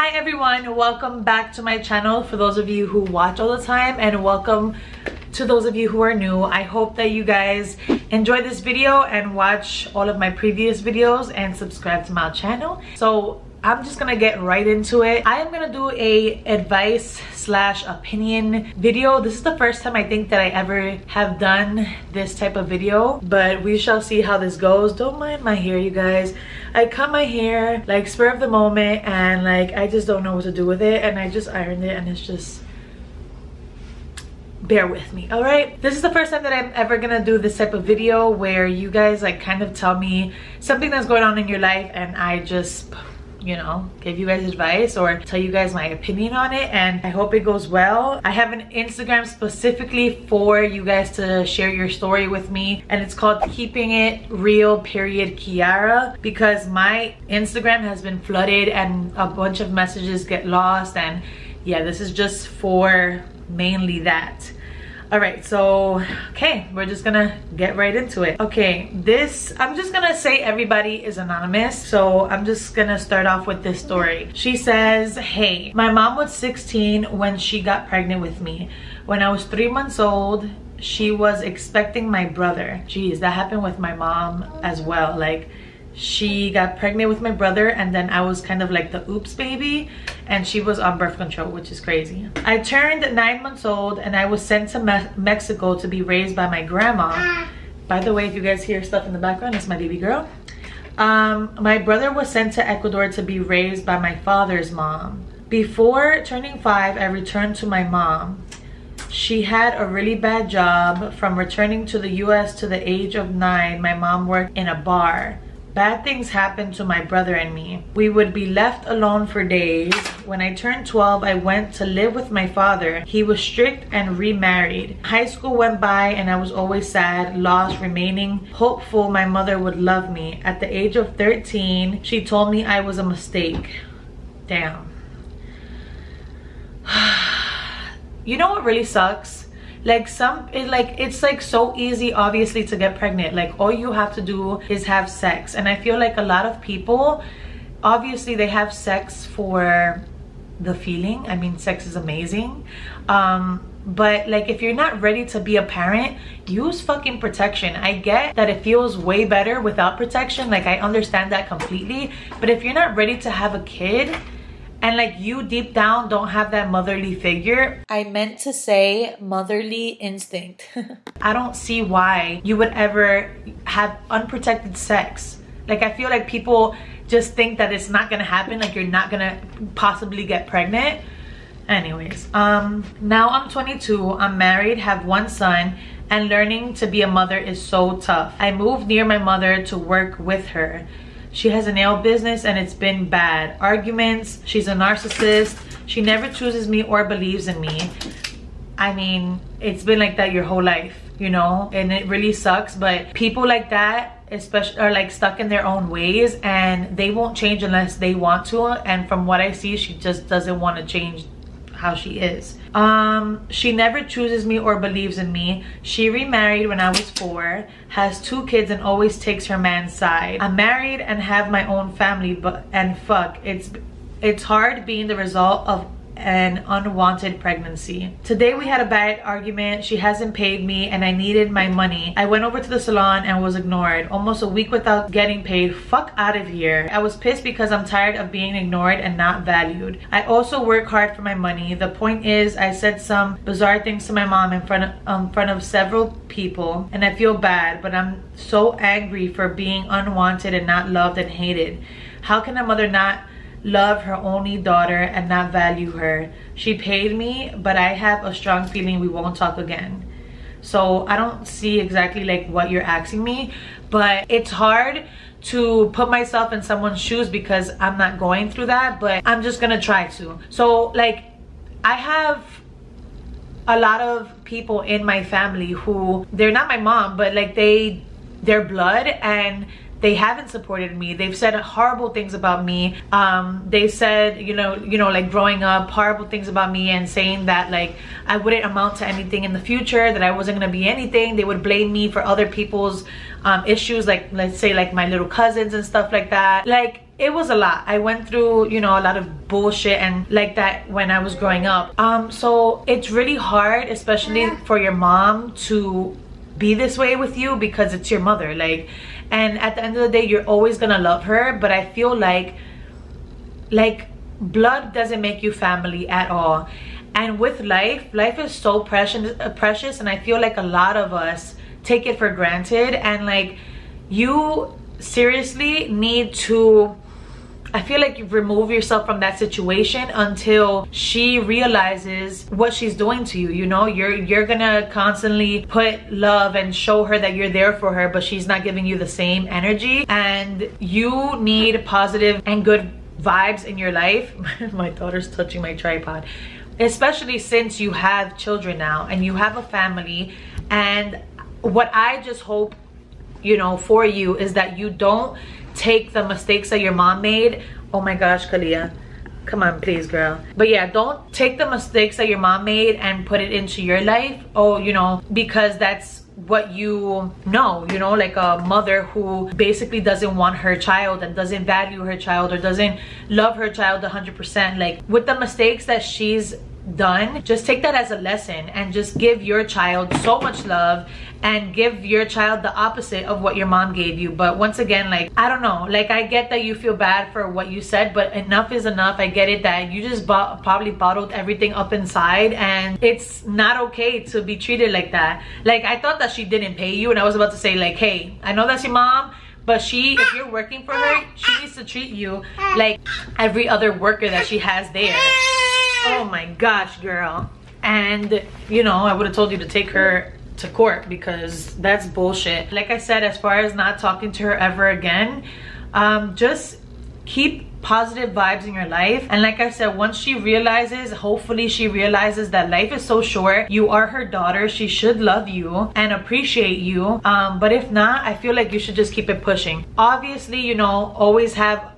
Hi everyone, welcome back to my channel for those of you who watch all the time, and welcome to those of you who are new. I hope that you guys enjoy this video and watch all of my previous videos and subscribe to my channel. So I'm just gonna get right into it. I am gonna do a advice slash opinion video. This is the first time I think that I ever have done this type of video, but we shall see how this goes. Don't mind my hair, you guys. I cut my hair like spur of the moment, and like I just don't know what to do with it, and I just ironed it, and it's just, bear with me. All right, this is the first time that I'm ever gonna do this type of video where you guys like kind of tell me something that's going on in your life, and I just, you know, give you guys advice or tell you guys my opinion on it, and I hope it goes well. I have an Instagram specifically for you guys to share your story with me, and it's called Keeping It Real Kiara, because my Instagram has been flooded and a bunch of messages get lost, and yeah, this is just for mainly that. All right, so okay, we're just gonna get right into it. Okay, this, I'm just gonna say everybody is anonymous, so I'm just gonna start off with this story. She says, hey, my mom was 16 when she got pregnant with me. When I was 3 months old, she was expecting my brother. Jeez, that happened with my mom as well. Like, she got pregnant with my brother, and then I was kind of like the oops baby, and she was on birth control, which is crazy. I turned 9 months old and I was sent to Mexico to be raised by my grandma. By the way, if you guys hear stuff in the background, it's my baby girl. My brother was sent to Ecuador to be raised by my father's mom. Before turning 5, I returned to my mom. She had a really bad job. From returning to the US to the age of 9, my mom worked in a bar. Bad things happened to my brother and me. We would be left alone for days. When I turned 12, I went to live with my father. He was strict and remarried. High school went by and I was always sad, lost, remaining hopeful my mother would love me. At the age of 13, she told me I was a mistake. Damn. You know what really sucks? Like it's like so easy obviously to get pregnant. Like all you have to do is have sex, and I feel like a lot of people, obviously they have sex for the feeling. I mean, sex is amazing, but like if you're not ready to be a parent, use fucking protection. I get that it feels way better without protection, like I understand that completely, but if you're not ready to have a kid, and like you deep down don't have that motherly figure, I meant to say motherly instinct, I don't see why you would ever have unprotected sex. Like I feel like people just think that it's not gonna happen, like you're not gonna possibly get pregnant. Anyways, now I'm 22, I'm married, have 1 son, and learning to be a mother is so tough. I moved near my mother to work with her. She has a nail business and it's been bad. Arguments, she's a narcissist. She never chooses me or believes in me. I mean, it's been like that your whole life, you know? And it really sucks, but people like that especially are like stuck in their own ways, and they won't change unless they want to. And from what I see, she just doesn't want to change how she is. She never chooses me or believes in me. She remarried when I was 4, has 2 kids, and always takes her man's side. I'm married and have my own family, but it's hard being the result of an unwanted pregnancy. Today we had a bad argument. She hasn't paid me and I needed my money. I went over to the salon and was ignored. Almost a week without getting paid. Fuck out of here. I was pissed because I'm tired of being ignored and not valued. I also work hard for my money. The point is, I said some bizarre things to my mom in front of several people, and I feel bad, but I'm so angry for being unwanted and not loved and hated. How can a mother not love her only daughter and not value her? She paid me, but I have a strong feeling we won't talk again. So I don't see exactly like what you're asking me, but it's hard to put myself in someone's shoes because I'm not going through that, but I'm just gonna try to. So like, I have a lot of people in my family who, they're not my mom, but like they're blood, and they haven't supported me. They've said horrible things about me. They said, you know, like growing up, horrible things about me, and saying that like I wouldn't amount to anything in the future, that I wasn't gonna be anything. They would blame me for other people's issues, like let's say like my little cousins and stuff like that. Like it was a lot. I went through, you know, a lot of bullshit and like that when I was growing up. So it's really hard, especially for your mom to be this way with you, because it's your mother. Like, and at the end of the day, you're always gonna love her, but I feel like blood doesn't make you family at all. And with life is so precious, and I feel like a lot of us take it for granted. And like, you seriously need to, I feel like, you remove yourself from that situation until she realizes what she's doing to you. You know, you're gonna constantly put love and show her that you're there for her, but she's not giving you the same energy. And you need positive and good vibes in your life. My daughter's touching my tripod. Especially since you have children now and you have a family. And what I just hope, you know, for you is that you don't take the mistakes that your mom made. Oh my gosh, Kalia, come on, please, girl. But yeah, don't take the mistakes that your mom made and put it into your life. Oh, you know, because that's what you know, like a mother who basically doesn't want her child and doesn't value her child or doesn't love her child 100%. Like, with the mistakes that she's done, just take that as a lesson and just give your child so much love and give your child the opposite of what your mom gave you. But once again, like, I don't know, like, I get that you feel bad for what you said, but enough is enough. I get it that you just probably bottled everything up inside, and it's not okay to be treated like that. Like, I thought that she didn't pay you, and I was about to say, like, hey, I know that's your mom, but if you're working for her, she needs to treat you like every other worker that she has there. Oh my gosh, girl. And you know, I would have told you to take her to court, because that's bullshit. Like I said, as far as not talking to her ever again, just keep positive vibes in your life. And like I said, once she realizes, hopefully she realizes that life is so short, you are her daughter, she should love you and appreciate you. But if not, I feel like you should just keep it pushing. Obviously, you know, always have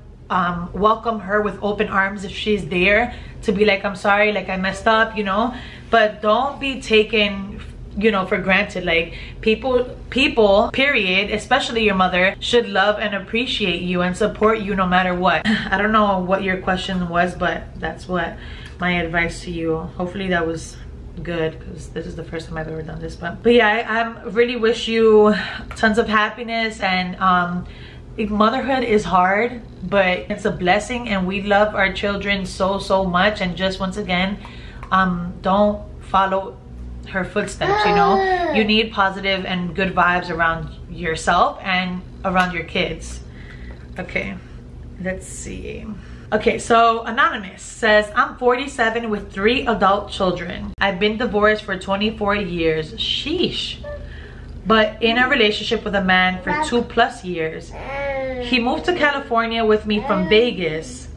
welcome her with open arms if she's there to be like, I'm sorry, like, I messed up, you know. But don't be taken, you know, for granted. Like, people period, especially your mother, should love and appreciate you and support you no matter what. I don't know what your question was, but that's what my advice to you. Hopefully that was good, because this is the first time I've ever done this. But yeah, I really wish you tons of happiness. And motherhood is hard, but it's a blessing, and we love our children so much. And just once again, don't follow her footsteps, you know. You need positive and good vibes around yourself and around your kids. Okay, let's see. Okay, so Anonymous says, I'm 47 with 3 adult children. I've been divorced for 24 years. Sheesh. But in a relationship with a man for 2+ years. He moved to California with me from Vegas.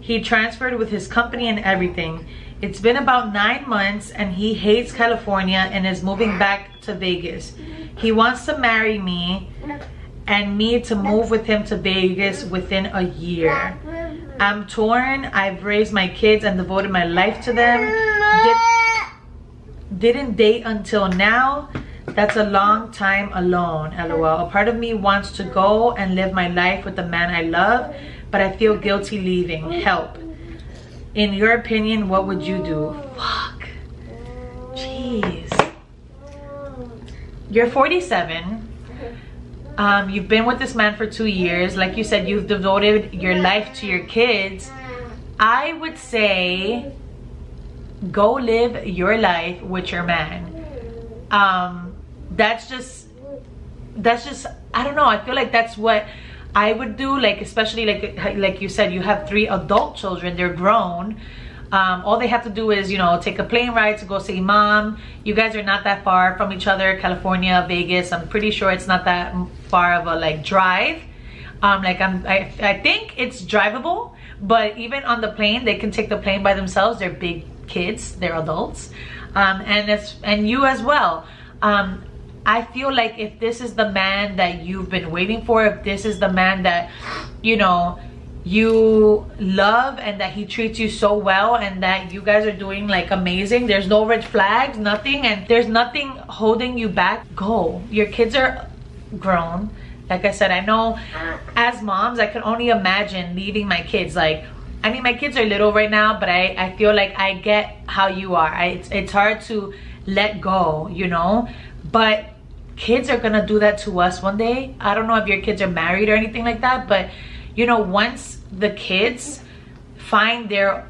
He transferred with his company and everything. It's been about 9 months and he hates California and is moving back to Vegas. He wants to marry me and me to move with him to Vegas within a year. I'm torn. I've raised my kids and devoted my life to them. Didn't date until now. That's a long time alone, LOL. A part of me wants to go and live my life with the man I love, but I feel guilty leaving. Help. In your opinion, what would you do? Fuck. Jeez. You're 47. You've been with this man for 2 years. Like you said, you've devoted your life to your kids. I would say go live your life with your man. That's just I don't know, I feel like that's what I would do. Like, especially like you said, you have 3 adult children, they're grown. All they have to do is, you know, take a plane ride to go see mom. You guys are not that far from each other. California, Vegas, I'm pretty sure it's not that far of a like drive. I think it's drivable, but even on the plane, they can take the plane by themselves. They're big kids, they're adults. And you as well. I feel like if this is the man that you've been waiting for, if this is the man that, you know, you love and that he treats you so well and that you guys are doing like amazing, there's no red flags, nothing, and there's nothing holding you back, go. Your kids are grown. Like I said, I know as moms, I can only imagine leaving my kids. Like, I mean, my kids are little right now, but I feel like I get how you are. It's hard to let go, you know? But kids are gonna do that to us one day. I don't know if your kids are married or anything like that, but you know, once the kids find their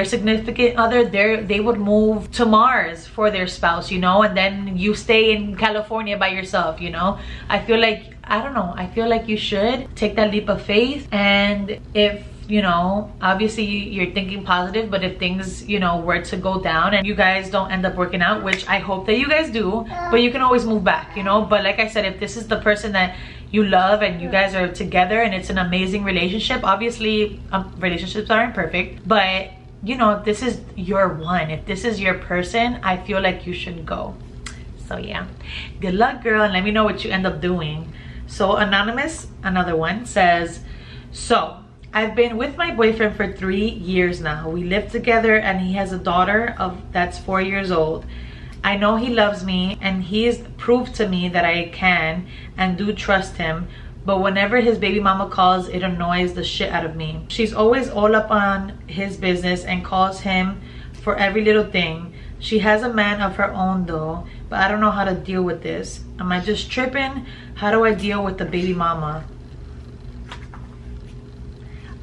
significant other, they would move to Mars for their spouse, you know, and then you stay in California by yourself, you know. I feel like, I don't know, I feel like you should take that leap of faith. And if, you know, obviously you're thinking positive, but if things, you know, were to go down and you guys don't end up working out, which I hope that you guys do, but you can always move back, you know. But like I said, if this is the person that you love and you guys are together and it's an amazing relationship, obviously relationships aren't perfect, but you know, if this is your one, if this is your person, I feel like you should go. So yeah, good luck, girl, and let me know what you end up doing. So Anonymous, another one, says, so I've been with my boyfriend for 3 years now. We live together and he has a daughter that's 4 years old. I know he loves me and he's proved to me that I can and do trust him, but whenever his baby mama calls, it annoys the shit out of me. She's always all up on his business and calls him for every little thing. She has a man of her own though, but I don't know how to deal with this. Am I just tripping? How do I deal with the baby mama?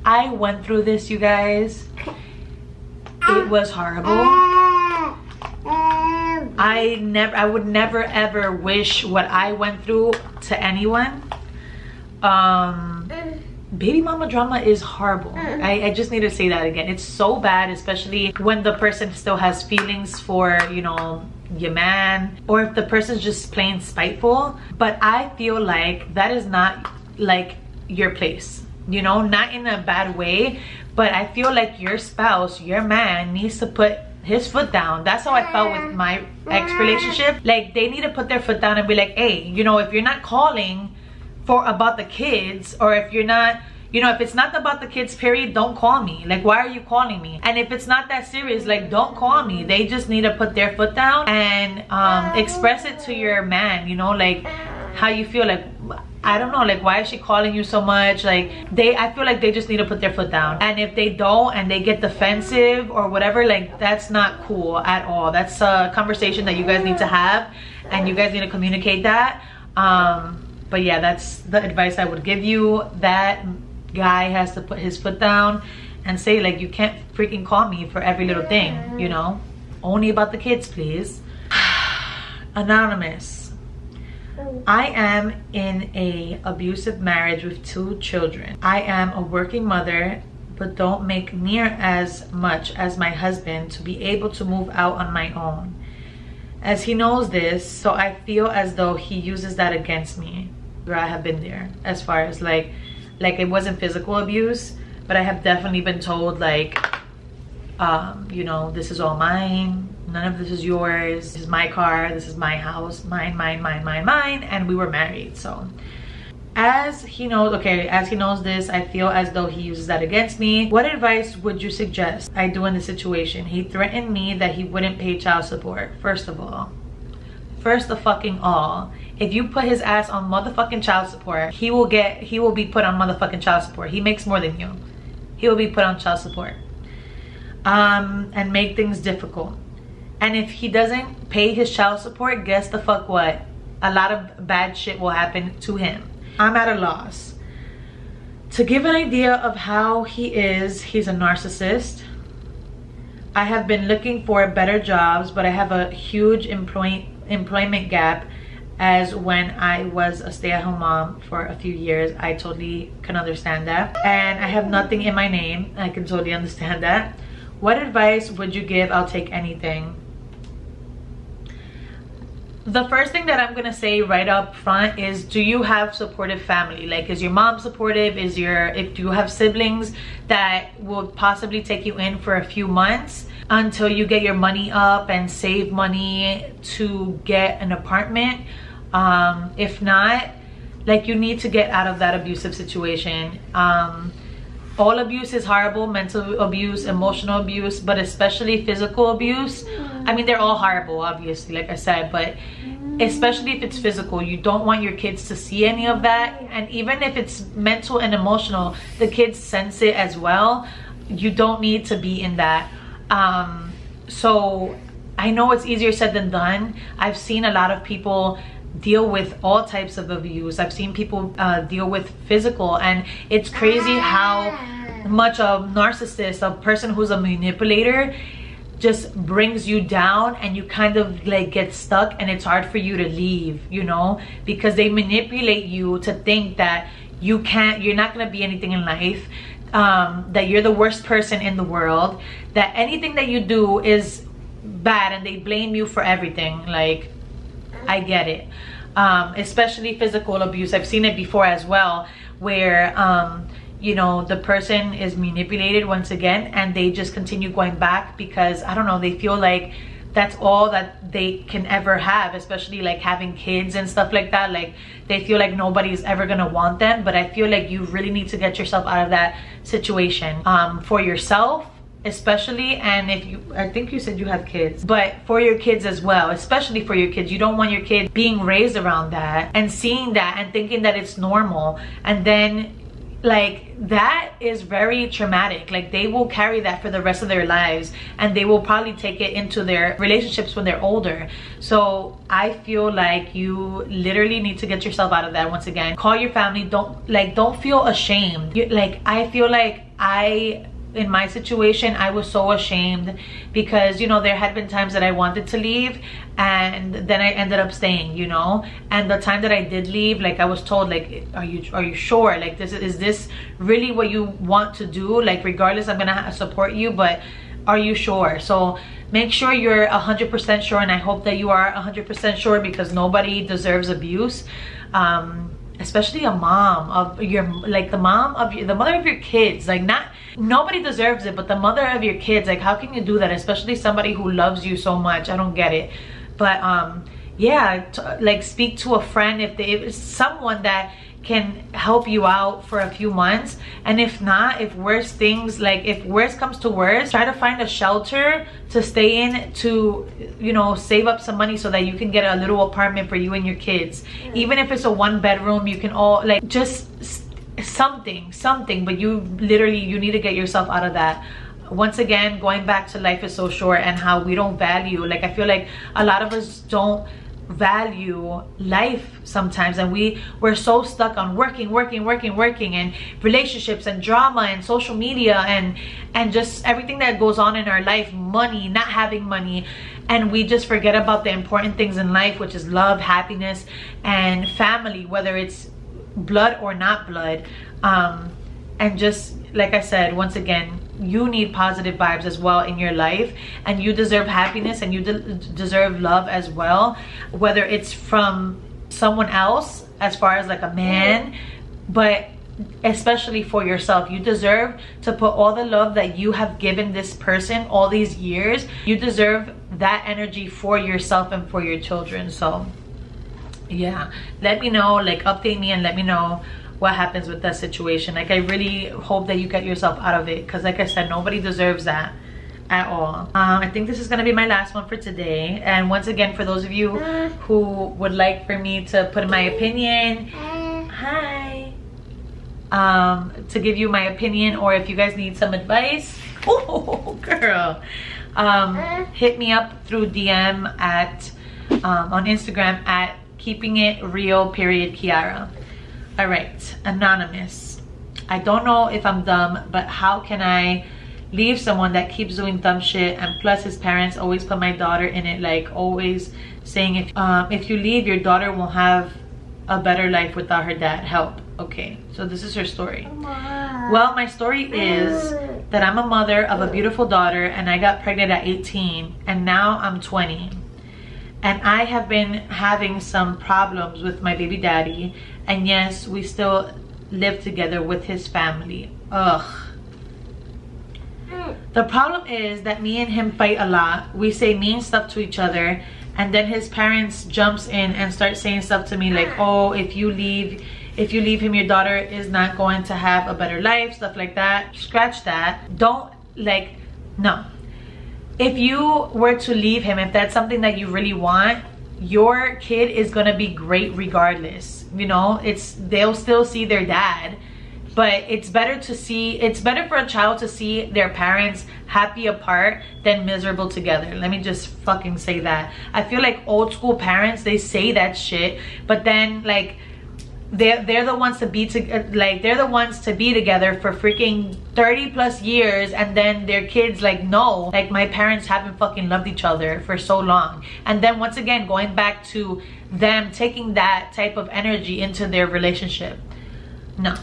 I went through this, you guys. It was horrible. I would never ever wish what I went through to anyone. Baby mama drama is horrible. I just need to say that again. It's so bad, especially when the person still has feelings for, you know, your man, or if the person's just plain spiteful. But I feel like that is not like your place, you know, not in a bad way, but I feel like your spouse, your man, needs to put his foot down. That's how I felt with my ex relationship. Like, they need to put their foot down and be like, hey, you know, if you're not calling for about the kids, or if you're not, you know, if it's not about the kids, period, don't call me. Like, why are you calling me? And if it's not that serious, like, don't call me. They just need to put their foot down and express it to your man, you know, like how you feel. Like, I don't know, like, why is she calling you so much? Like, I feel like they just need to put their foot down. And if they don't and they get defensive or whatever, like, that's not cool at all. That's a conversation that you guys need to have, and you guys need to communicate that. But yeah, that's the advice I would give you. That guy has to put his foot down and say, like, you can't freaking call me for every little thing, you know? Only about the kids, please. Anonymous. I am in a abusive marriage with 2 children. I am a working mother, but don't make near as much as my husband to be able to move out on my own. As he knows this, so I feel as though he uses that against me. Girl, I have been there, as far as like it wasn't physical abuse, but I have definitely been told, like, you know, this is all mine. None of this is yours. This is my car. This is my house. Mine, mine, mine, mine, mine. And we were married. So as he knows, okay, as he knows this, I feel as though he uses that against me. What advice would you suggest I do in this situation? He threatened me that he wouldn't pay child support. First of fucking all, if you put his ass on motherfucking child support, he will be put on motherfucking child support. He makes more than you. He will be put on child support. And make things difficult. And if he doesn't pay his child support, guess the fuck what? A lot of bad shit will happen to him. I'm at a loss. To give an idea of how he is, he's a narcissist. I have been looking for better jobs, but I have a huge employment gap, as when I was a stay-at-home mom for a few years. I totally can understand that. And I have nothing in my name. I can totally understand that. What advice would you give? I'll take anything. The first thing that I'm gonna say right up front is, do you have supportive family? Like, is your mom supportive? If you have siblings that will possibly take you in for a few months until you get your money up and save money to get an apartment? If not, like, you need to get out of that abusive situation. All abuse is horrible, mental abuse, emotional abuse, but especially physical abuse. I mean, they're all horrible, obviously, like I said, but especially if it's physical. You don't want your kids to see any of that. And even if it's mental and emotional, the kids sense it as well. You don't need to be in that. So I know it's easier said than done. I've seen a lot of people deal with all types of abuse. I've seen people deal with physical, and it's crazy how much a narcissist, a person who's a manipulator, just brings you down, and you kind of like get stuck, and it's hard for you to leave, you know, because they manipulate you to think that you're not going to be anything in life, that you're the worst person in the world, that anything that you do is bad, and they blame you for everything. Like, I get it. Especially physical abuse. I've seen it before as well, where you know, the person is manipulated once again, and they just continue going back because, I don't know, they feel like that's all that they can ever have, especially like having kids and stuff like that. Like, they feel like nobody's ever gonna want them. But I feel like you really need to get yourself out of that situation, for yourself especially. And if you, I think you said you have kids, but for your kids as well, especially for your kids. You don't want your kids being raised around that and seeing that and thinking that it's normal, and then like that is very traumatic. Like, they will carry that for the rest of their lives, and they will probably take it into their relationships when they're older. So I feel like you literally need to get yourself out of that. Once again, call your family. Don't feel ashamed. I feel like in my situation, I was so ashamed because, you know, there had been times that I wanted to leave, and then I ended up staying, you know. And the time that I did leave, like, I was told, like, are you sure? Like, is this really what you want to do? Like, regardless, I'm gonna support you, but are you sure? So make sure you're 100% sure, and I hope that you are 100% sure, because nobody deserves abuse. Especially a mom of your, like the mother of your kids. Like, nobody deserves it, but the mother of your kids. Like, how can you do that? Especially somebody who loves you so much. I don't get it. But yeah, like, speak to a friend if it's someone that can help you out for a few months. And if not, if worse comes to worse, try to find a shelter to stay in, to, you know, save up some money so that you can get a little apartment for you and your kids. Even if it's a 1-bedroom, you can all, like, just something, but you need to get yourself out of that. Once again, going back to life is so short, and how we don't value, like, I feel like a lot of us don't value life sometimes, and we're so stuck on working and relationships and drama and social media and just everything that goes on in our life, money, not having money, and we just forget about the important things in life, which is love, happiness, and family, whether it's blood or not blood. And just like I said, once again, you need positive vibes as well in your life, and you deserve happiness, and you deserve love as well, whether it's from someone else, as far as like a man, but especially for yourself. You deserve to put all the love that you have given this person all these years. You deserve that energy for yourself and for your children. So yeah, let me know, like, update me and let me know what happens with that situation. Like, I really hope that you get yourself out of it, because like I said, nobody deserves that at all. I think this is gonna be my last one for today. And once again, for those of you who would like for me to put my opinion, to give you my opinion, or if you guys need some advice, oh girl, hit me up through DM at on Instagram at keepingitreal.Kiara. All right, anonymous. I don't know if I'm dumb, but how can I leave someone that keeps doing dumb shit, and plus his parents always put my daughter in it, like always saying if you leave, your daughter will have a better life without her dad. Help. Okay, so this is her story. Well, my story is that I'm a mother of a beautiful daughter, and I got pregnant at 18, and now I'm 20. And I have been having some problems with my baby daddy. And yes, we still live together with his family. Ugh. The problem is that me and him fight a lot. We say mean stuff to each other. And then his parents jumps in and start saying stuff to me like, oh, if you leave him, your daughter is not going to have a better life, stuff like that. Scratch that. Don't, like, no. If you were to leave him, if that's something that you really want, your kid is gonna be great regardless. You know, they'll still see their dad, but it's better for a child to see their parents happy apart than miserable together. Let me just fucking say that. I feel like old school parents, they say that shit, but then like they're the ones to be they're the ones to be together for freaking 30 plus years, and then their kids like, no, like my parents haven't fucking loved each other for so long. And then once again, going back to them taking that type of energy into their relationship. No.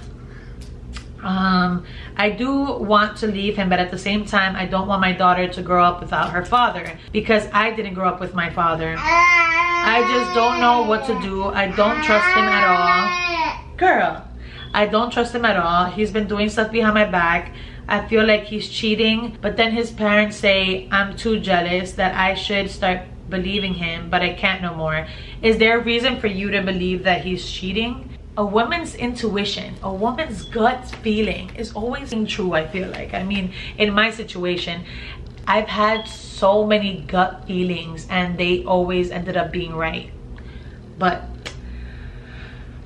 I do want to leave him, but at the same time, I don't want my daughter to grow up without her father, because I didn't grow up with my father. I just don't know what to do. I don't trust him at all. Girl, I don't trust him at all. He's been doing stuff behind my back. I feel like he's cheating, but then his parents say I'm too jealous, that I should start believing him, but I can't no more. Is there a reason for you to believe that he's cheating? A woman's intuition, a woman's gut feeling is always true, I feel like. I mean, in my situation, I've had so many gut feelings and they always ended up being right. But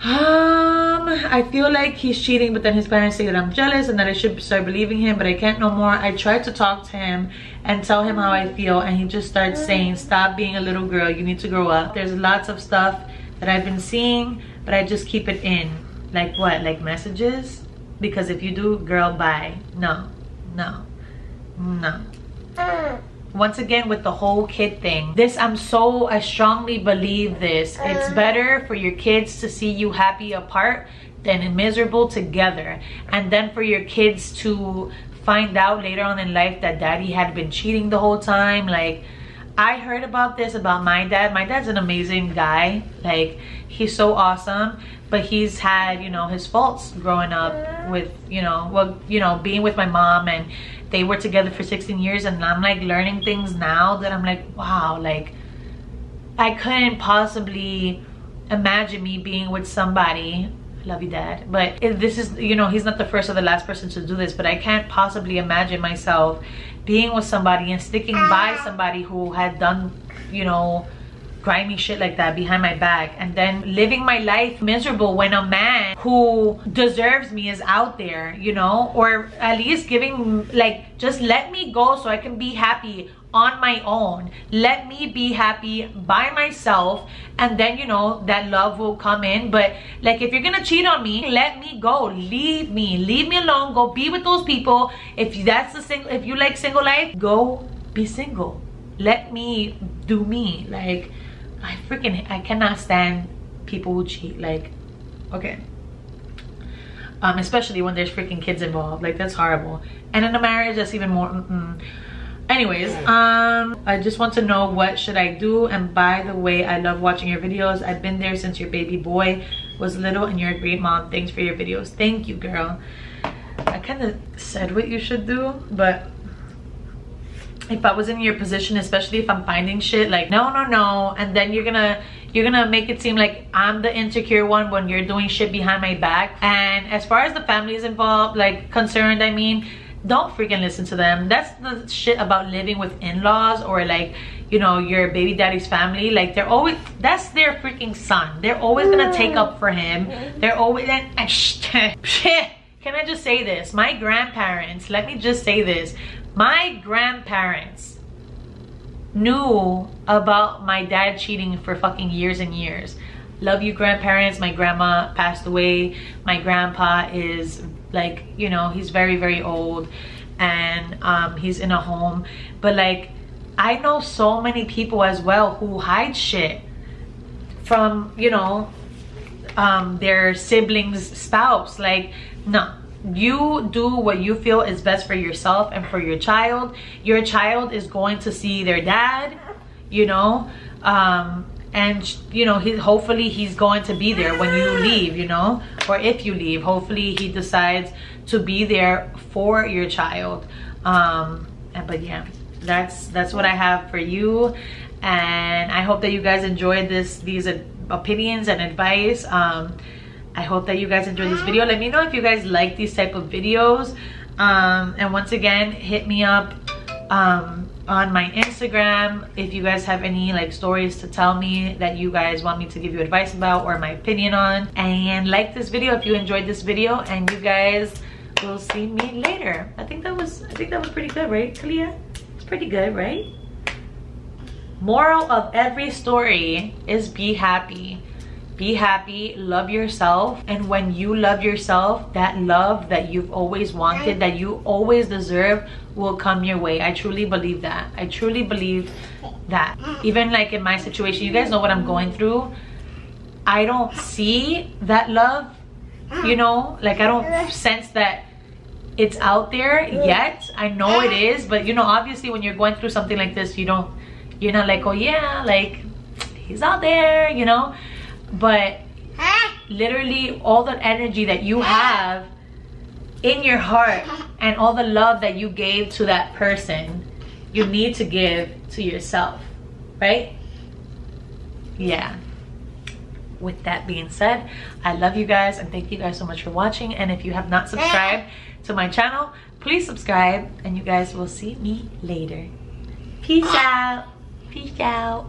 I feel like he's cheating, but then his parents say that I'm jealous and that I should start believing him, but I can't no more. I tried to talk to him and tell him how I feel, and he just starts saying, stop being a little girl, you need to grow up. There's lots of stuff that I've been seeing, but I just keep it in. Like what? Like messages? Because if you do, girl, bye. No, no, no. Once again, with the whole kid thing, I strongly believe this. It's better for your kids to see you happy apart than miserable together. And then for your kids to find out later on in life that daddy had been cheating the whole time. Like, I heard about this about my dad. My dad's an amazing guy. Like, he's so awesome, but he's had, you know, his faults growing up with, you know, well, you know, being with my mom, and they were together for 16 years, and I'm like learning things now that I'm like, wow, like I couldn't possibly imagine me being with somebody. I love you, Dad, but this is, you know, he's not the first or the last person to do this, but I can't possibly imagine myself being with somebody and sticking by somebody who had done, you know, grimy shit like that behind my back, and then living my life miserable when a man who deserves me is out there, you know, or at least giving, like, just let me go so I can be happy on my own. Let me be happy by myself, and then, you know, that love will come in. But like, if you're gonna cheat on me, let me go. Leave me alone. Go be with those people. If that's the single, if you like single life, go be single. Let me do me. Like, I cannot stand people who cheat. Like, okay, especially when there's freaking kids involved. Like, that's horrible. And in a marriage, that's even more. Anyways, I just want to know, what should I do? And by the way, I love watching your videos. I've been there since your baby boy was little, and you're a great mom. Thanks for your videos. Thank you, girl. I kind of said what you should do, but if I was in your position, especially if I'm finding shit like no, and then you're gonna make it seem like I'm the insecure one when you're doing shit behind my back. And as far as the family is involved, like, concerned, I mean, don't freaking listen to them. That's the shit about living with in-laws, or like, you know, your baby daddy's family. Like, they're always, that's their freaking son. They're always gonna take up for him. They're always, and can I just say this? My grandparents, let me just say this. My grandparents knew about my dad cheating for fucking years and years. Love you, grandparents. My grandma passed away. My grandpa is, like, you know, he's very, very old, and he's in a home. But like, I know so many people as well who hide shit from, you know, their siblings' spouse. Like, no, you do what you feel is best for yourself and for your child. Your child is going to see their dad, you know, and you know, hopefully he's going to be there when you leave, you know, or if you leave, hopefully he decides to be there for your child. But yeah, that's what I have for you, and I hope that you guys enjoyed these opinions and advice. I hope that you guys enjoyed this video. Let me know if you guys like these type of videos, and once again, hit me up on my Instagram if you guys have any like stories to tell me that you guys want me to give you advice about or my opinion on. And like this video if you enjoyed this video, and you guys will see me later. I think that was pretty good, right, Kalia? It's pretty good, right? Moral of every story is be happy. Be happy, love yourself, and when you love yourself, that love that you've always wanted, that you always deserve, will come your way. I truly believe that. I truly believe that. Even like in my situation, you guys know what I'm going through. I don't see that love, you know, like I don't sense that it's out there yet. I know it is, but you know, obviously when you're going through something like this, you're not like, oh yeah, like he's out there, you know. But literally all the energy that you have in your heart and all the love that you gave to that person, you need to give to yourself, right? Yeah. With that being said, I love you guys and thank you guys so much for watching. And if you have not subscribed to my channel, please subscribe, and you guys will see me later. Peace out. Peace out.